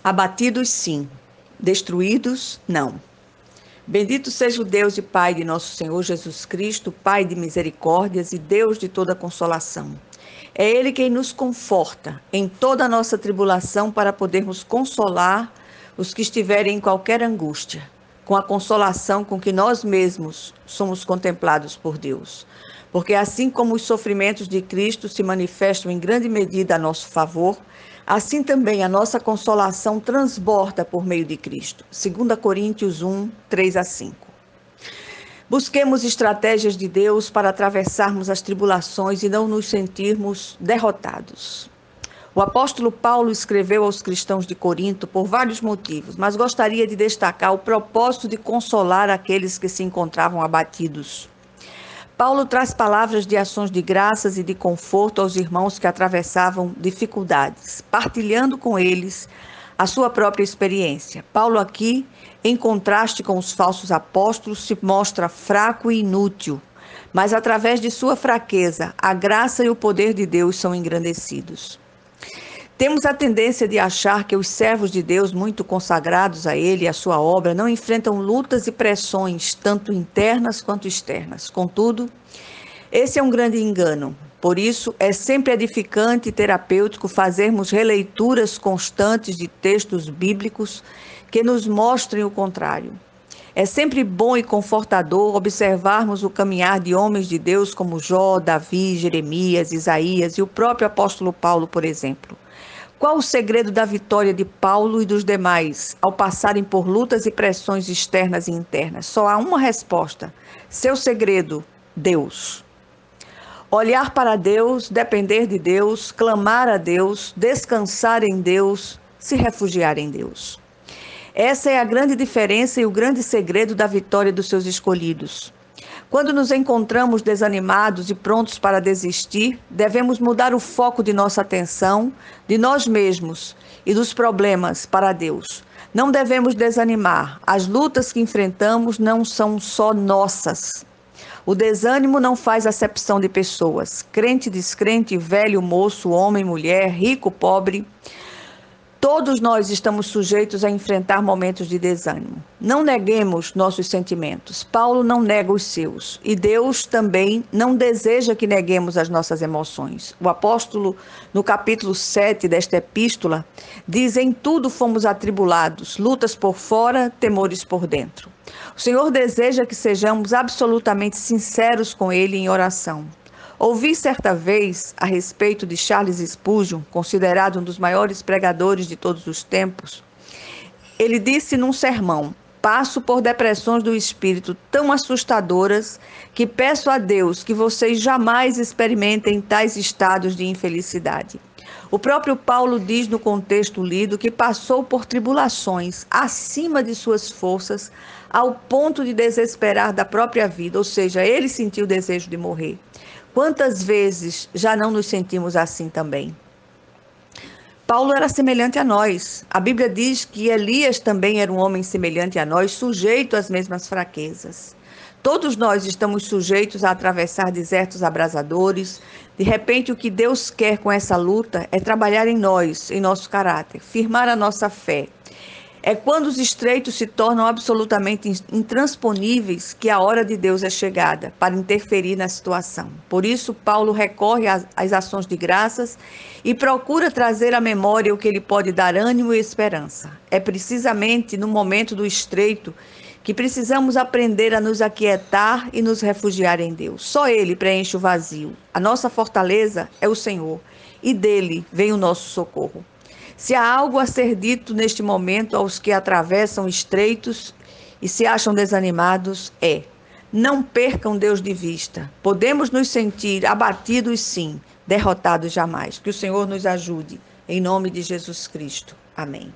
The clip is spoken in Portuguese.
Abatidos, sim. Destruídos, não. Bendito seja o Deus e Pai de nosso Senhor Jesus Cristo, Pai de misericórdias e Deus de toda consolação. É Ele quem nos conforta em toda a nossa tribulação para podermos consolar os que estiverem em qualquer angústia, com a consolação com que nós mesmos somos contemplados por Deus. Porque assim como os sofrimentos de Cristo se manifestam em grande medida a nosso favor, assim também a nossa consolação transborda por meio de Cristo. 2 Coríntios 1, 3 a 5. Busquemos estratégias de Deus para atravessarmos as tribulações e não nos sentirmos derrotados. O apóstolo Paulo escreveu aos cristãos de Corinto por vários motivos, mas gostaria de destacar o propósito de consolar aqueles que se encontravam abatidos. Paulo traz palavras de ações de graças e de conforto aos irmãos que atravessavam dificuldades, partilhando com eles a sua própria experiência. Paulo aqui, em contraste com os falsos apóstolos, se mostra fraco e inútil, mas através de sua fraqueza, a graça e o poder de Deus são engrandecidos. Temos a tendência de achar que os servos de Deus, muito consagrados a Ele e a sua obra, não enfrentam lutas e pressões, tanto internas quanto externas. Contudo, esse é um grande engano. Por isso, é sempre edificante e terapêutico fazermos releituras constantes de textos bíblicos que nos mostrem o contrário. É sempre bom e confortador observarmos o caminhar de homens de Deus como Jó, Davi, Jeremias, Isaías e o próprio apóstolo Paulo, por exemplo. Qual o segredo da vitória de Paulo e dos demais ao passarem por lutas e pressões externas e internas? Só há uma resposta. Seu segredo, Deus. Olhar para Deus, depender de Deus, clamar a Deus, descansar em Deus, se refugiar em Deus. Essa é a grande diferença e o grande segredo da vitória dos seus escolhidos. Quando nos encontramos desanimados e prontos para desistir, devemos mudar o foco de nossa atenção, de nós mesmos e dos problemas para Deus. Não devemos desanimar. As lutas que enfrentamos não são só nossas. O desânimo não faz acepção de pessoas. Crente, descrente, velho, moço, homem, mulher, rico, pobre. Todos nós estamos sujeitos a enfrentar momentos de desânimo. Não neguemos nossos sentimentos. Paulo não nega os seus. E Deus também não deseja que neguemos as nossas emoções. O apóstolo, no capítulo 7 desta epístola, diz: em tudo fomos atribulados, lutas por fora, temores por dentro. O Senhor deseja que sejamos absolutamente sinceros com Ele em oração. Ouvi certa vez a respeito de Charles Spurgeon, considerado um dos maiores pregadores de todos os tempos. Ele disse num sermão: passo por depressões do espírito tão assustadoras que peço a Deus que vocês jamais experimentem tais estados de infelicidade. O próprio Paulo diz no contexto lido que passou por tribulações acima de suas forças ao ponto de desesperar da própria vida, ou seja, ele sentiu o desejo de morrer. Quantas vezes já não nos sentimos assim também? Paulo era semelhante a nós. A Bíblia diz que Elias também era um homem semelhante a nós, sujeito às mesmas fraquezas. Todos nós estamos sujeitos a atravessar desertos abrasadores. De repente, o que Deus quer com essa luta é trabalhar em nós, em nosso caráter, firmar a nossa fé. É quando os estreitos se tornam absolutamente intransponíveis que a hora de Deus é chegada para interferir na situação. Por isso, Paulo recorre às ações de graças e procura trazer à memória o que ele pode dar ânimo e esperança. É precisamente no momento do estreito que precisamos aprender a nos aquietar e nos refugiar em Deus. Só Ele preenche o vazio. A nossa fortaleza é o Senhor e dele vem o nosso socorro. Se há algo a ser dito neste momento aos que atravessam estreitos e se acham desanimados, não percam Deus de vista. Podemos nos sentir abatidos, sim, derrotados jamais. Que o Senhor nos ajude. Em nome de Jesus Cristo. Amém.